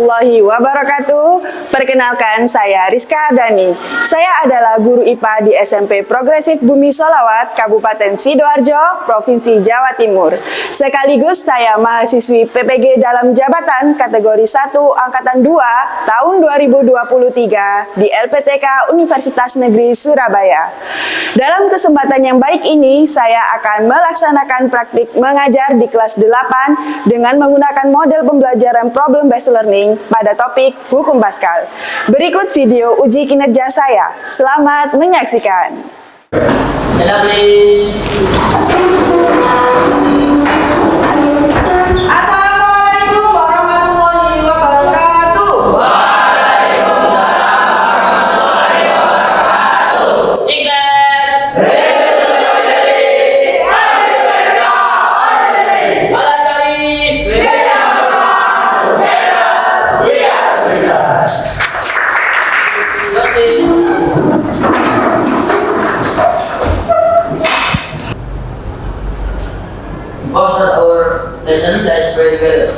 warahmatullahi wabarakatuh. Perkenalkan, saya Rizka Dani. Saya adalah guru IPA di SMP Progresif Bumi Sholawat, Kabupaten Sidoarjo, Provinsi Jawa Timur. Sekaligus saya mahasiswi PPG dalam jabatan kategori 1 Angkatan 2 tahun 2023 di LPTK Universitas Negeri Surabaya. Dalam kesempatan yang baik ini, saya akan melaksanakan praktik mengajar di kelas 8 dengan menggunakan model pembelajaran problem-based learning pada topik Hukum Paskal. Berikut video uji kinerja saya. Selamat menyaksikan. Assalamualaikum warahmatullahi wabarakatuh. What's our lesson? That's very good.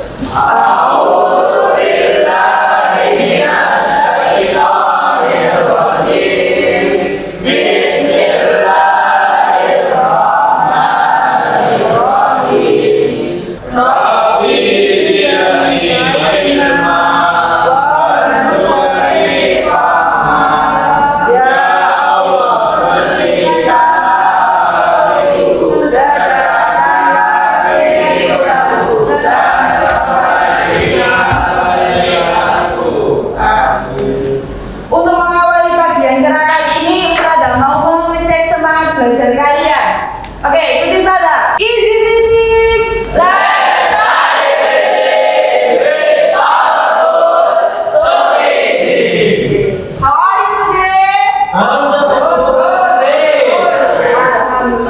Untuk mengawali bagian cerah kali ini, Ustazah mau mengecek semangat belajar kalian. Oke, ikuti Ustazah. Easy Physics. Let's study physics. How are you today? Alhamdulillah.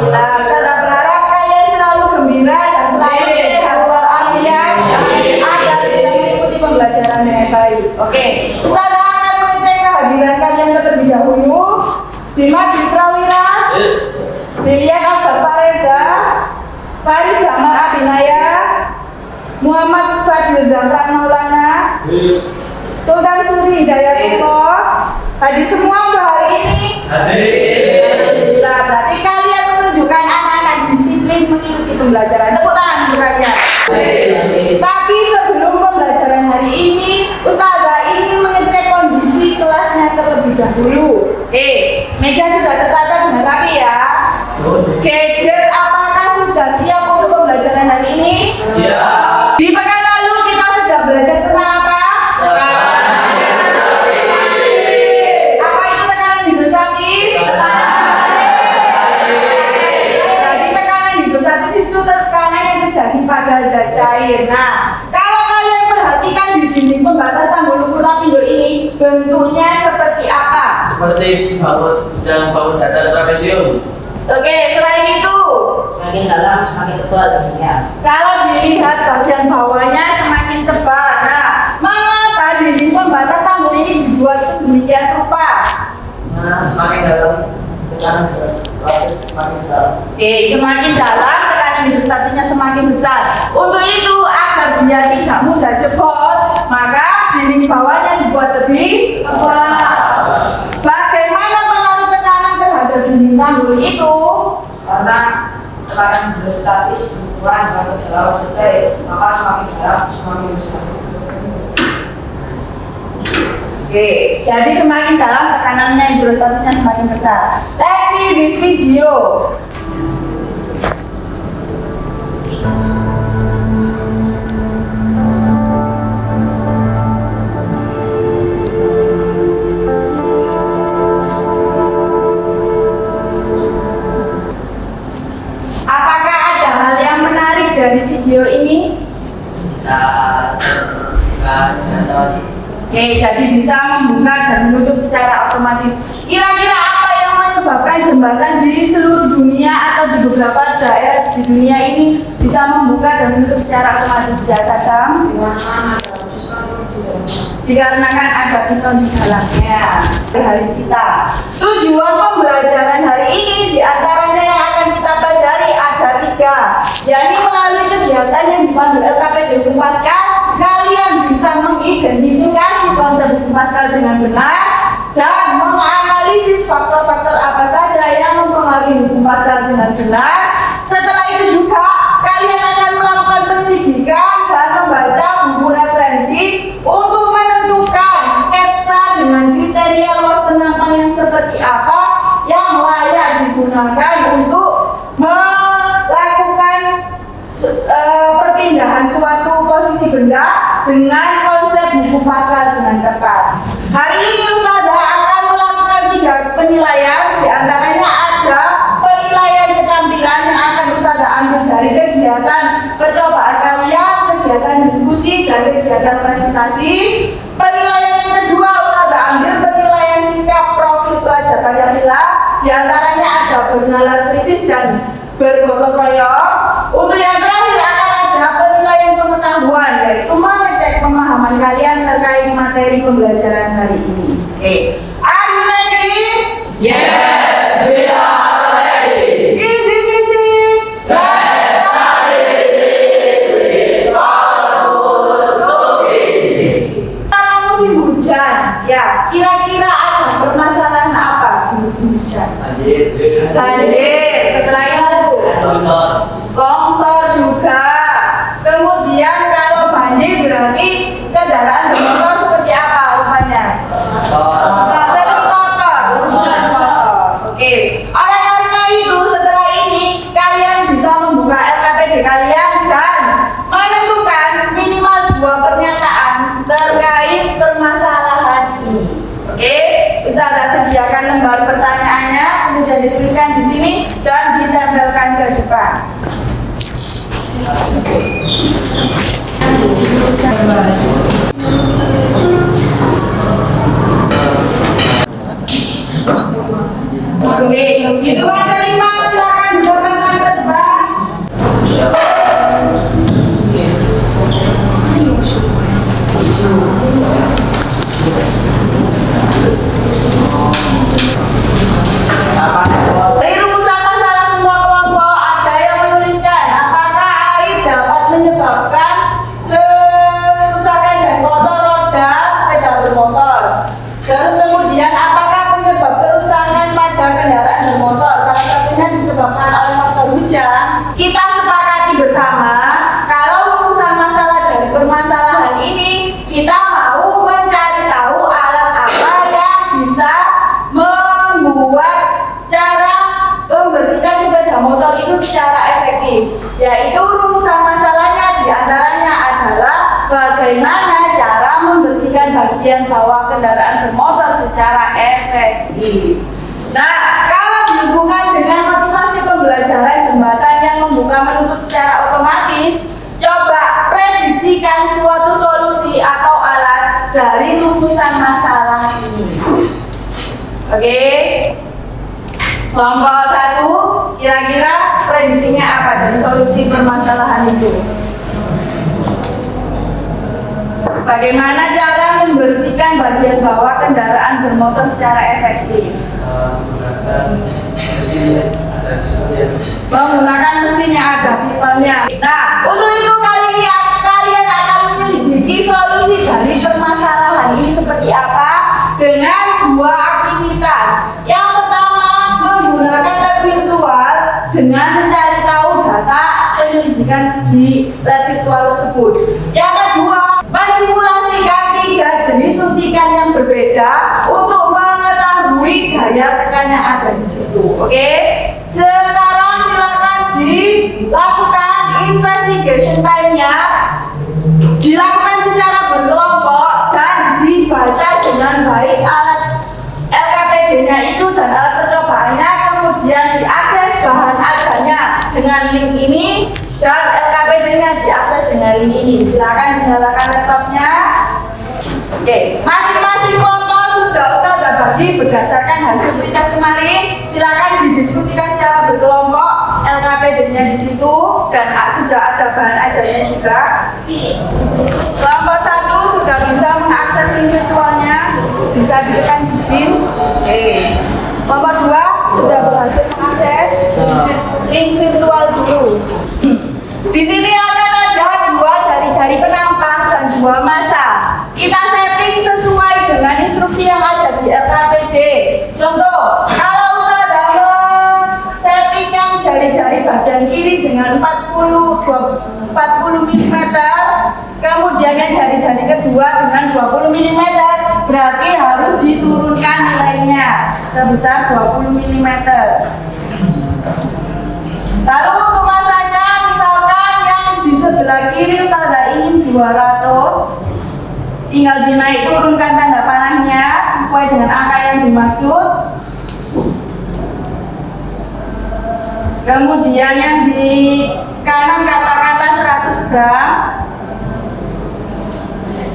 Ustazah berharap kalian selalu gembira dan selalu sehat walafiat agar bisa mengikuti pembelajaran dengan baik. Oke, Ustazah akan mengecek kehadiran kalian terlebih dahulu. Dimas Prawira, Brilian Akbar Fareza, Faris Jamal Abinaya, Muhammad Fadil Zafran Maulana, Sultan Suri Hidayatullah. Hadir semua untuk hari ini? Alhamdulillah, berarti kalian menunjukkan anak-anak disiplin mengikuti pembelajaran. Tepuk tangan untuk kalian. Tapi sebelum pembelajaran hari ini, Ustazah ingin mengecek kondisi kelasnya terlebih dahulu. Meja sudah tertata dengan rapi ya. Gadget apakah sudah siap untuk pembelajaran hari ini? Siap. Di pekan lalu kita sudah belajar tentang apa? Apa itu tekanan hidrostatis? Jadi tekanan hidrostatis itu tekanan yang terjadi pada zat cair. Nah, kalau kalian perhatikan di dinding pembatas tanggul ukur lapindo ini, bentuknya seperti apa? Seperti baut datar trapesium. Oke, selain itu, Semakin dalam semakin tebal dindingnya. kalau dilihat bagian bawahnya semakin tebal. Nah, mengapa dinding pembatas tanggul ini dibuat sedemikian rupa? Nah, semakin dalam tekanan proses semakin besar. Oke, semakin dalam tekanan hidrostatiknya semakin besar. Untuk itu, agar dia tidak mudah jebol, maka dinding bawahnya dibuat lebih tebal. Bagaimana pengaruh tekanan terhadap dinding tanggul itu? Karena tekanan hidrostatis berkurang semakin dalam selesai, maka semakin dalam semakin besar. Oke, jadi semakin dalam tekanannya hidrostatisnya semakin besar. Let's see this video. Apakah ada hal yang menarik dari video ini? Bisa terbuka dan otomatis. Oke, jadi bisa membuka dan menutup secara otomatis. Kira-kira apa yang menyebabkan jembatan di seluruh dunia atau di beberapa daerah di dunia ini bisa membuka dan menutup secara otomatis? Ya, Sadam? Dikarenakan ada pisau di dalamnya. Hari kita. Tujuan pembelajaran hari ini diantaranya yang akan kita pelajari ada 3, yakni melalui kegiatan yang dipandu LKPD Hukum Paskal, kalian bisa mengikuti mengidentifikasi konsep buku Pascal dengan benar, dan menganalisis faktor-faktor apa saja yang mempengaruhi hukum Pascal dengan benar. Setelah itu juga kalian akan melakukan penyelidikan dan membaca buku referensi untuk menentukan sketsa dengan kriteria luas penampang yang seperti apa yang layak digunakan untuk melakukan perpindahan suatu posisi benda dengan konsep buku Pascal dengan tepat. Hari ini Ustazah akan melakukan 3 penilaian, diantaranya ada penilaian keterampilan yang akan Ustazah ambil dari kegiatan percobaan kalian, kegiatan diskusi, dan kegiatan presentasi. Penilaian yang kedua Ustazah ambil penilaian sikap profil pelajar Pancasila, diantaranya ada bernalar kritis dan bergotong royong. Untuk yang terakhir akan ada penilaian pengetahuan, yaitu mengecek pemahaman kalian terkait materi pembelajaran hari ini. Oke, are you ready? Yes, we are ready. Easy peasy. Let's study with powerful easy. Sekarang musim hujan, ya kira-kira ada permasalahan apa di musim hujan? Banjir, setelah itu longsor juga. Kemudian kalau banjir berarti kendaraan bermotor seperti apa rupanya? Sering kotor. Oke. Oleh karena itu setelah ini kalian bisa membuka LKPD kalian dan menentukan minimal 2 pernyataan terkait permasalahan ini. Oke, bisa ada sediakan lembar pertanyaannya, kemudian dituliskan di sini dan ditempelkan ke depan. Oke, itu ada 5, silakan ditempelkan ke depan. Dari rumusan masalah semua kelompok ada yang menuliskan apakah air dapat menyebabkan kerusakan dan motor roda sepeda bermotor. Terus kemudian apakah penyebab kerusakan pada kendaraan bermotor salah satunya disebabkan oleh faktor hujan. Kita sepakati bersama kalau rumusan masalah dari permasalahan ini kita mau mencari tahu alat apa yang bisa membuat cara membersihkan sepeda motor itu secara efektif, yaitu rumusan masalahnya diantaranya adalah bagaimana cara membersihkan bagian bawah kendaraan bermotor secara efektif. Nah, kalau dihubungkan dengan motivasi pembelajaran jembatan yang membuka menutup secara otomatis, coba prediksikan suatu solusi atau alat dari rumusan masalah ini. Oke, kelompok 1, kira-kira prediksinya apa dari solusi permasalahan itu? Bagaimana cara membersihkan bagian bawah kendaraan bermotor secara efektif? Menggunakan mesin yang ada pistonnya. Menggunakan mesin yang ada pistonnya. Nah, untuk itu kalian akan menyelidiki solusi dari permasalahan ini seperti apa dengan 2 aktivitas. Yang pertama, menggunakan lab virtual dengan mencari tahu data penyelidikan di lab virtual tersebut. Yang kedua, mensimulasikan 3 jenis suntikan yang berbeda untuk mengetahui gaya tekan yang ada di situ. Oke? Sekarang silakan dilakukan investigation time-nya, dilakukan secara berkelompok dan dibaca dengan baik alat LKPD-nya itu dan alat percobaannya, kemudian diakses bahan ajarnya dengan link ini dan LKPD-nya diakses dengan link ini. Silakan dinyalakan laptopnya. Oke, masing-masing kelompok sudah bagi berdasarkan hasil pretest kemarin. Silakan didiskusikan secara berkelompok LKPD-nya di situ dan sudah ada bahan ajarnya juga. Kelompok 1 sudah bisa mengakses link virtualnya, bisa ditekan di pin. Oke. Kelompok 2 sudah berhasil mengakses link virtual dulu. Di sini akan ada 2 jari-jari penampang dan 2 massa. Kita 20 mm, berarti harus diturunkan nilainya sebesar 20 mm. Lalu untuk masanya, misalkan yang di sebelah kiri Ustazah ingin 200, tinggal dinaik turunkan tanda panahnya sesuai dengan angka yang dimaksud. Kemudian yang di kanan katakanlah 100 gram.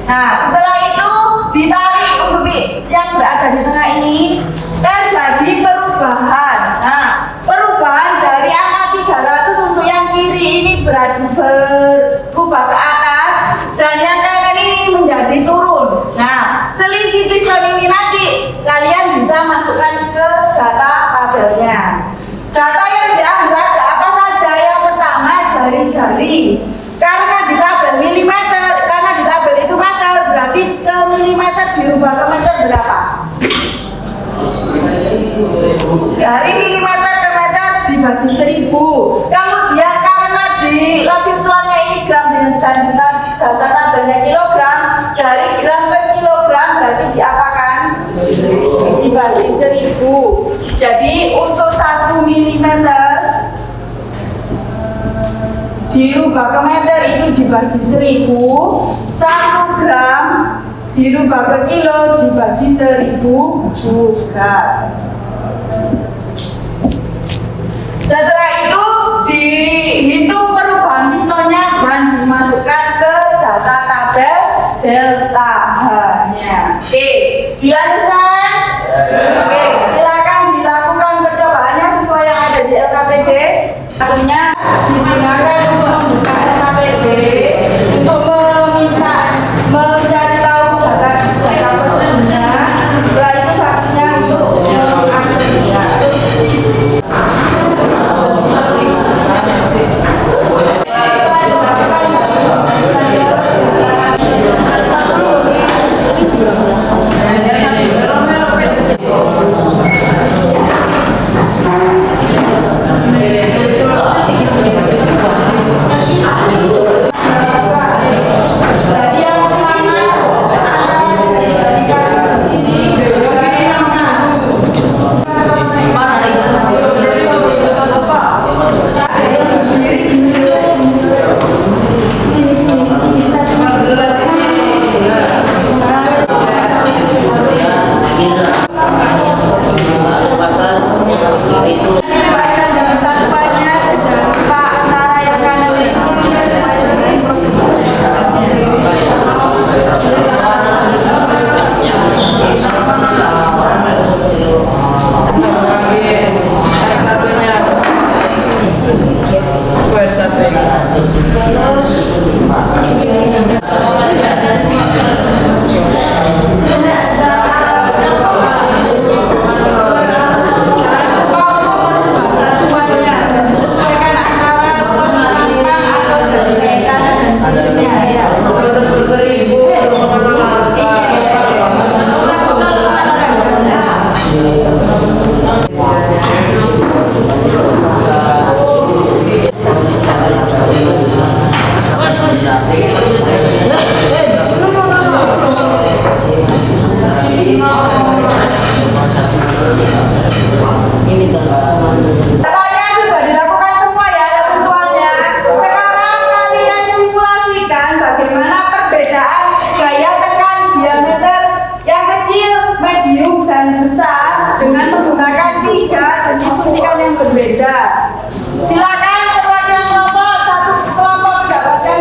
Nah, setelah itu ditarik untuk yang berada di tengah ini, terjadi perubahan. Nah, perubahan dari angka 300 untuk yang kiri ini berubah ke atas, dan yang kanan ini menjadi turun. Nah, selisih diskon ini nanti kalian bisa masukkan ke data tabelnya. Data yang diambil ada apa saja? Yang pertama, jari-jari. Karena di tabel milimeter, karena di tabel itu meter, berarti ke milimeter dirubah ke meter berapa? Dari milimeter ke meter dibagi 1000. Kemudian karena di lab virtualnya ini gram dan di data tabelnya kilogram, dari gram ke kilogram berarti diapakan? Dibagi 1000. Jadi untuk 1 milimeter dirubah ke meter itu dibagi 1000, 1 gram dirubah ke kilo dibagi 1000 juga. Setelah itu dihitung perubahan diskonnya dan dimasukkan ke data tabel delta H-nya. Oke, dilanjutkan. Oke, silakan dilakukan percobaannya sesuai yang ada di LKPD. Artinya digunakan untuk membuka LKPD untuk meminta mencari tahu data prosedurnya. Setelah itu satunya untuk mengaksesnya. Oke,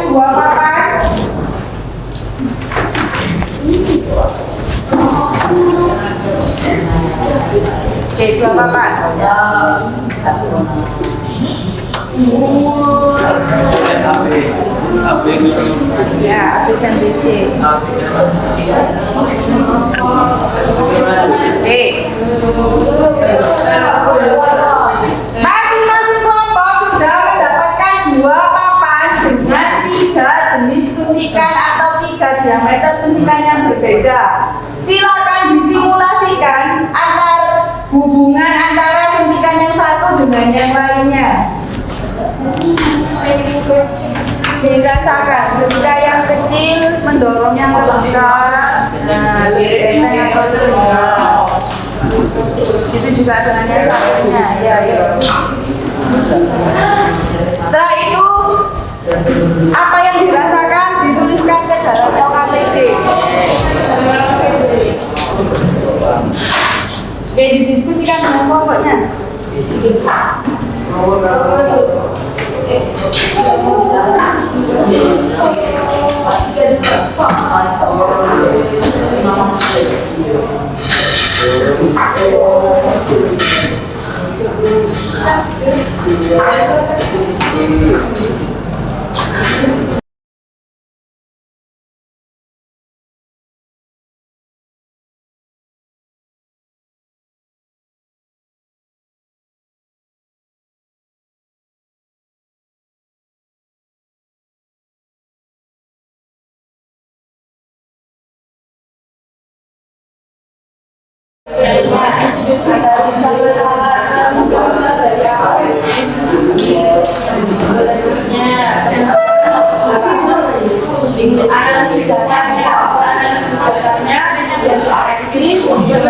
dua papan. Ya, A, B dan B, C. Masing-masing kelompok sudah mendapatkan 2 papan dengan 3 jenis suntikan atau 3 diameter suntikan yang berbeda. Silakan disimulasikan hubungan antara suntikan yang satu dengan yang lainnya. Dirasakan ketika yang kecil mendorong yang terbesar. Nah, lebih enteng atau tidak. Itu juga sebenarnya satunya. Ya, ya. Setelah itu, apa yang dirasakan dituliskan ke dalam LKPD. Oke, didiskusikan dengan pokoknya. Analisis datanya, ini sumber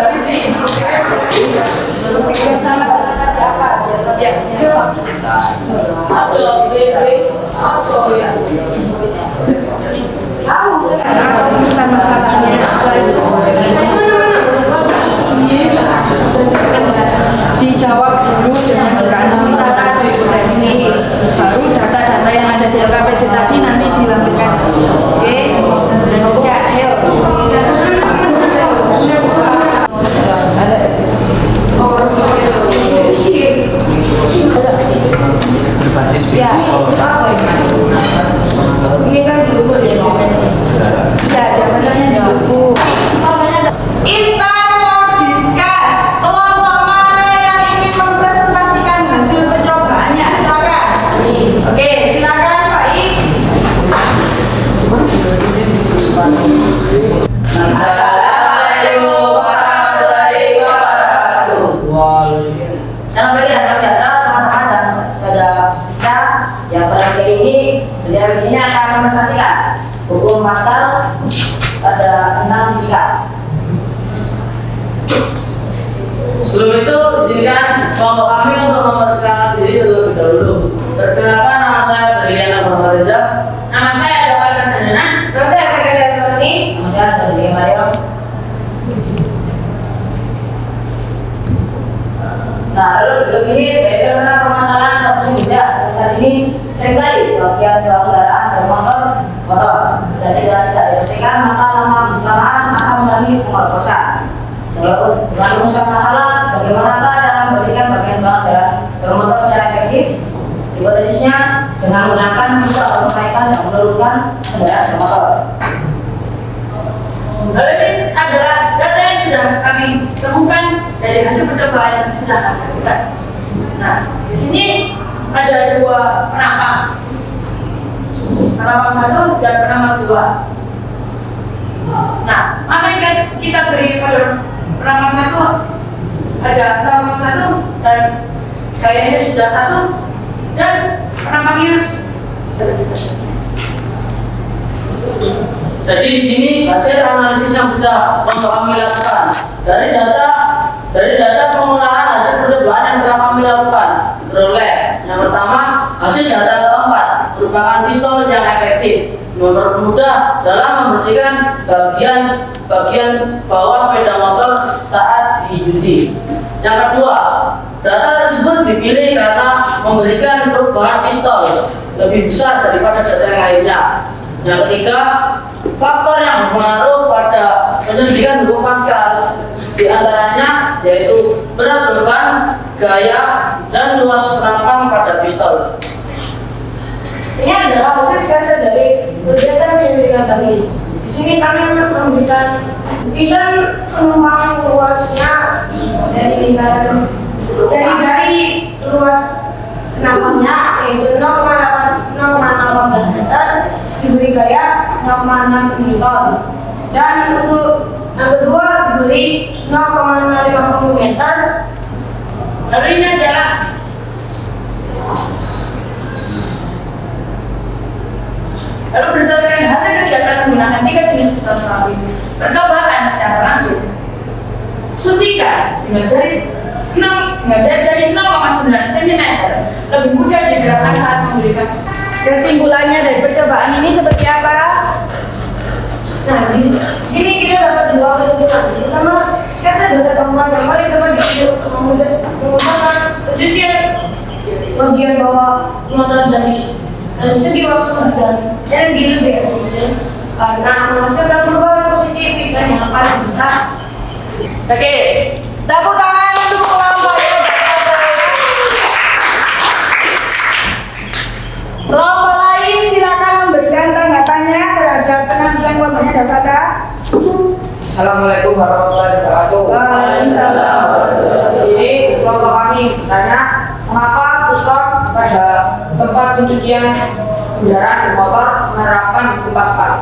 masalahnya dijawab dulu dengan dugaan sementara hipotesis, baru data-data yang ada di LKPD tadi nanti dilampirkan di sini. Oke, ya, ayo. Berbasis Ya. Ini kan diukur ya. Ya, jawabannya di buku. It's time for discuss. Kelompok mana yang ingin mempresentasikan hasil percobaannya? Silakan. Oke, silakan Pak Ik. Assalamualaikum warahmatullahi wabarakatuh. Selamat pagi dan salam sejahtera teman-teman dan saudara Siska. Yang pada kali ini beliau di sini akan mempresentasikan hukum pasal pada 6 fisika. Sebelum itu, izinkan kelompok kami untuk memperkenalkan diri terlebih dahulu. Perkenalkan, nama saya Ferdinand Muhammad Reza. Nama saya Dawar Kasandana. Nama saya Mega Saraswati. Nama saya Ferdinand Mario. Nah, lalu berikut ini bagaimana permasalahan satu bijak saat ini seringkali bagian dua kendaraan bermotor dan jika tidak dibersihkan maka lama bersamaan akan mengalami pemerkosaan. Dengan rumusan masalah, bagaimanakah cara membersihkan bagian belakang kendaraan bermotor secara efektif? Hipotesisnya dengan menggunakan pisau atau menaikkan dan menurunkan kendaraan bermotor. Lalu ini adalah data yang sudah kami temukan dari hasil percobaan yang sudah kami lakukan. Nah, di sini ada dua penampang, penampang 1 dan penampang 2. Nah, masa yang kita beri pada penampang 1 ada penampang 1 dan gayanya sudah 1 dan penampangnya. Jadi di sini hasil analisis yang sudah kami lakukan dari data pengolahan hasil percobaan yang telah kami lakukan diperoleh. Yang pertama, hasil data keempat merupakan pistol yang efektif, mempermudah dalam membersihkan bagian bawah sepeda motor saat diuji. Yang kedua, data tersebut dipilih karena memberikan perubahan pistol lebih besar daripada data yang lainnya. Yang ketiga, faktor yang berpengaruh pada penyelidikan hukum Pascal diantaranya yaitu berat beban, gaya, dan luas penampang pada pistol. Ini adalah proses dasar dari kegiatan penyelidikan kami. Di sini kami memberikan lukisan penumpang luasnya dari luas penampangnya yaitu 0,18 meter, diberi gaya 0,6 Newton, dan untuk yang kedua diberi 0,50 meter. Lalu ini adalah berdasarkan hasil kegiatan dengan 3 jenis pistol senapi percobaan secara langsung. Suntikan dengan jari 0,9 cm lebih mudah digerakkan saat memberikan. Kesimpulannya dari percobaan ini seperti apa? Nah, di sini kita dapat dua kesimpulan. Pertama, sketsa data gambar yang paling tepat dipilih untuk menggunakan penelitian bagian bawah muatan dari segi waktu dan energi lebih efisien karena menghasilkan perubahan positif yang paling besar. Oke, tepuk tangan untuk kelompok yang kelompok lain silakan memberikan tanggapannya terhadap penampilan kelompoknya Davata. Assalamualaikum warahmatullahi wabarakatuh. Waalaikumsalam. Di sini kelompok kami bertanya mengapa Puskom pada tempat pencucian kendaraan bermotor menerapkan kumpas kali.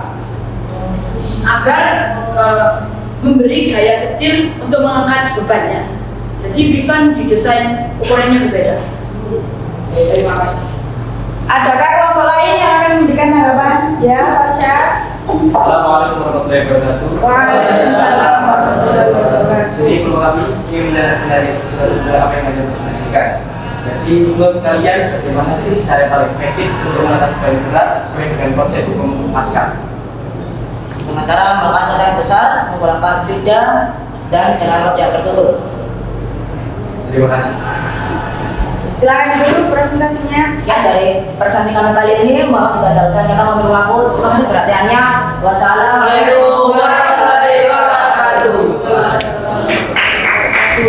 Agar memberi gaya kecil untuk mengangkat bebannya. Jadi piston didesain ukurannya berbeda. Terima kasih. Adakah kelompok lain yang akan memberikan tanggapan? Ya, Pasha. Assalamualaikum warahmatullahi wabarakatuh. Waalaikumsalam warahmatullahi wabarakatuh. Jadi perlu kami ingin menanyakan dari sesuatu apa yang kalian presentasikan. Jadi menurut kalian bagaimana sih cara paling efektif untuk mengangkat beban berat sesuai dengan konsep hukum Pascal? Dengan cara melakukan tekan besar, menggunakan fida dan dengan rod yang tertutup. Terima kasih. Silakan dulu presentasinya. Sekian dari presentasi kami kali ini. Mohon jika ada usaha yang kami berlaku. Terima kasih perhatiannya. Wassalamualaikum warahmatullahi wabarakatuh.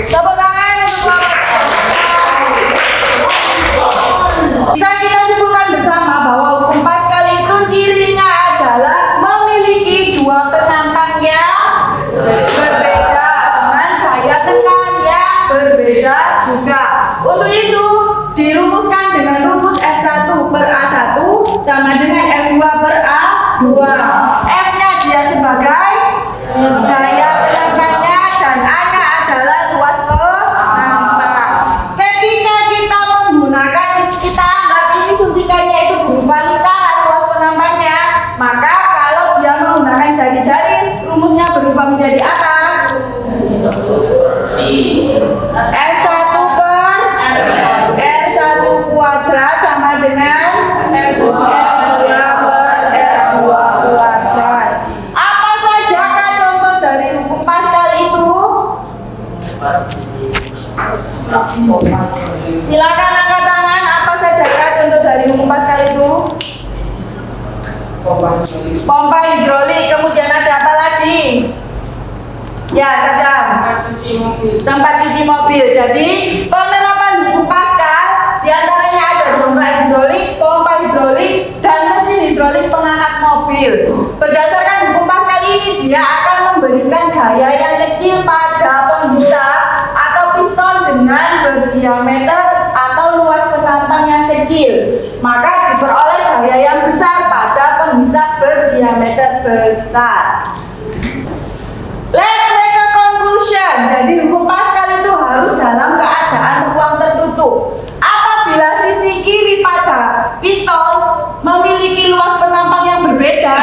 Tepuk tangan untuk kelompok. Bisa kita simpulkan bersama bahwa hukum Pascal itu cirinya adalah memiliki dua penampang yang berbeda dengan gaya tekan yang berbeda juga. Untuk itu dirumuskan dengan rumus F1 per A1 sama dengan F2 per A2. F-nya dia sebagai gaya penampangnya dan A-nya adalah luas penampang. Ketika kita menggunakan, kita anggap ini suntikannya itu berupa lingkaran luas penampangnya, maka kalau dia menggunakan jari-jari, rumusnya berubah menjadi apa? F1 per R1 kuadrat sama dengan F2 per R2 kuadrat. Apa saja contoh dari hukum Pascal itu? Silakan angkat tangan. Apa saja contoh dari hukum Pascal itu? Pompa hidrolik. Kemudian ada apa lagi? Ya, Sadam. Tempat cuci mobil. Jadi penerapan hukum Pascal diantaranya ada pompa hidrolik, dan mesin hidrolik pengangkat mobil. Berdasarkan hukum Pascal ini, dia akan memberikan gaya yang kecil pada penghisap atau piston dengan berdiameter atau luas penampang yang kecil. Maka diperoleh gaya yang besar pada penghisap berdiameter besar. Let's make a conclusion. Jadi hukum Pascal itu harus dalam keadaan ruang tertutup. Apabila sisi kiri pada piston memiliki luas penampang yang berbeda,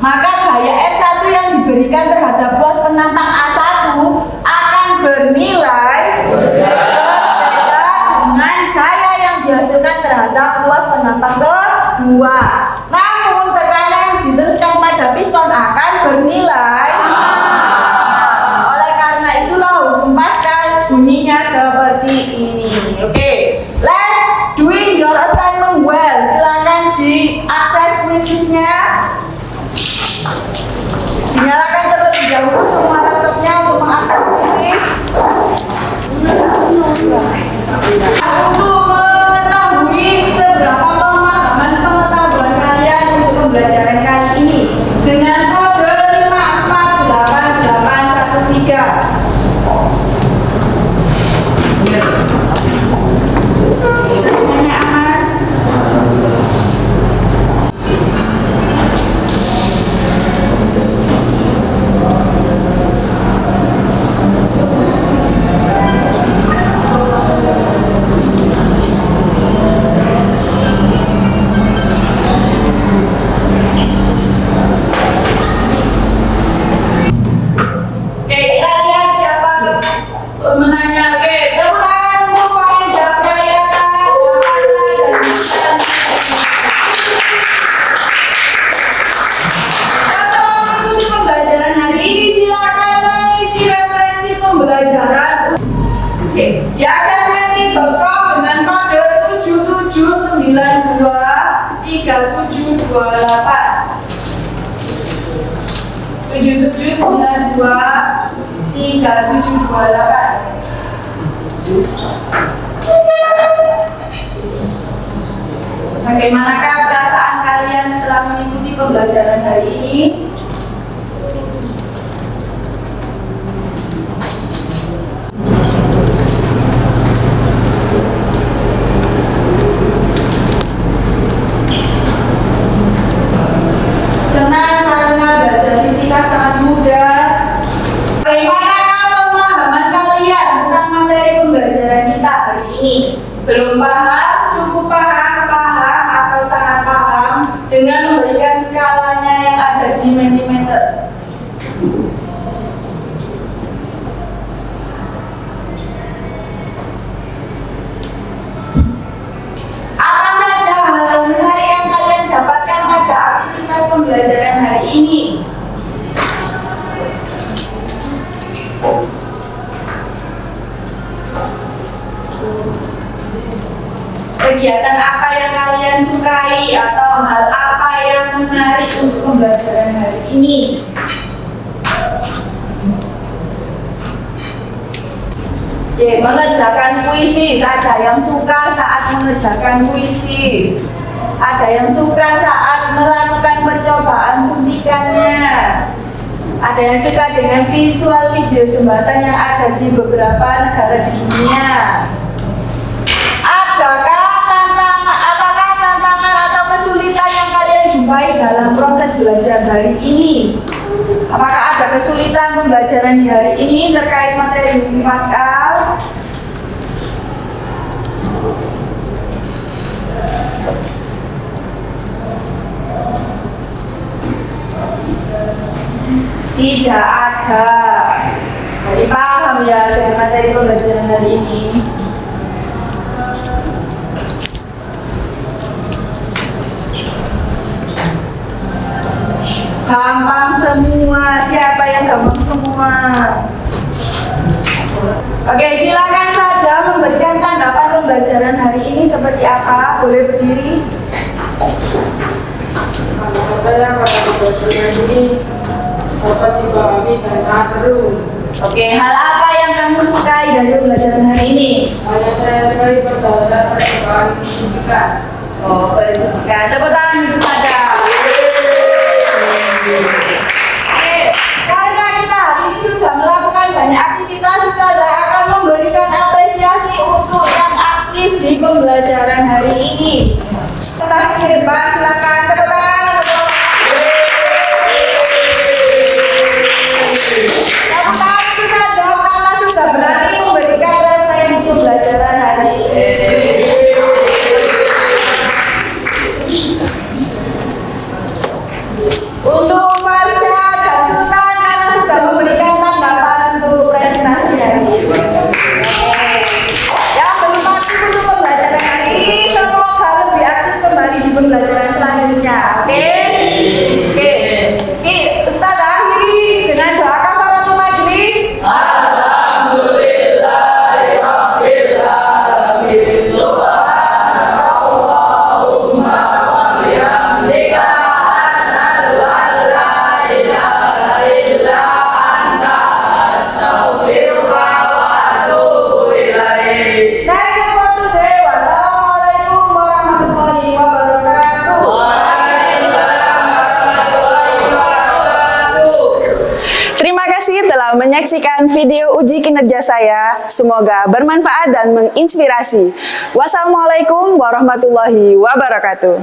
maka gaya F1 yang diberikan terhadap luas penampang A1 akan bernilai berbeda dengan gaya yang dihasilkan terhadap luas penampang kedua. Namun tekanan yang diteruskan pada piston akan bernilai. Oleh karena itulah hukum Pascal bunyinya seperti ini. Oke, let's doing your assignment well. Silakan diakses quiznya. Dinyalakan terlebih dahulu semua laptopnya untuk mengakses quiz. Untuk mengetahui seberapa pemahaman pengetahuan kalian untuk pembelajaran kali ini dengan kode 5488813. Semuanya aman? Bagaimanakah perasaan kalian setelah mengikuti pembelajaran hari ini? Senang karena belajar fisika sangat mudah. Bagaimanakah pemahaman kalian tentang materi pembelajaran kita hari ini? Belum paham, cukup paham, paham, atau sangat paham dengan memberikan skalanya yang ada di Mentimeter. Apa saja hal menarik yang kalian dapatkan pada aktivitas pembelajaran hari ini? Kegiatan apa yang kalian sukai atau hal apa yang menarik untuk pembelajaran hari ini? Mengerjakan puisi. Ada yang suka saat mengerjakan puisi. Ada yang suka saat melakukan percobaan suntikannya. Ada yang suka dengan visual video jembatan yang ada di beberapa negara di dunia. Apakah tantangan atau kesulitan yang kalian jumpai dalam proses belajar hari ini? Apakah ada kesulitan pembelajaran di hari ini terkait materi Bumi Pascal? Tidak ada. Jadi paham ya dengan materi pembelajaran hari ini. Gampang semua. Siapa yang gampang semua? Oke, silakan saja memberikan tanggapan pembelajaran hari ini seperti apa. Boleh berdiri. Menurut saya pada pembelajaran ini dapat dipahami dan sangat seru. Oke, hal apa yang kamu sukai dari pembelajaran hari ini? Hal yang saya sukai berdasarkan percobaan suntikan. Oh, perhatikan. Tepuk tangan itu saja. Oke, karena kita hari ini sudah melakukan banyak aktivitas, Ustazah akan memberikan apresiasi untuk yang aktif di pembelajaran hari ini. Terima hebat, silakan tepuk tangan. Tepuk tangan itu saja karena sudah berani memberikan referensi pembelajaran hari ini. Untuk Marsha dan Sultan karena sudah memberikan tanggapan untuk presentasi hari ini. Yang belum aktif untuk pembelajaran hari ini, semoga lebih aktif kembali di pembelajaran selanjutnya. Oke? Oke. Ustaz akhiri dengan doa kafaratul majelis. Thank you for today. Wassalamualaikum warahmatullahi wabarakatuh. Terima kasih telah menyaksikan video uji kinerja saya. Semoga bermanfaat dan menginspirasi. Wassalamualaikum warahmatullahi wabarakatuh.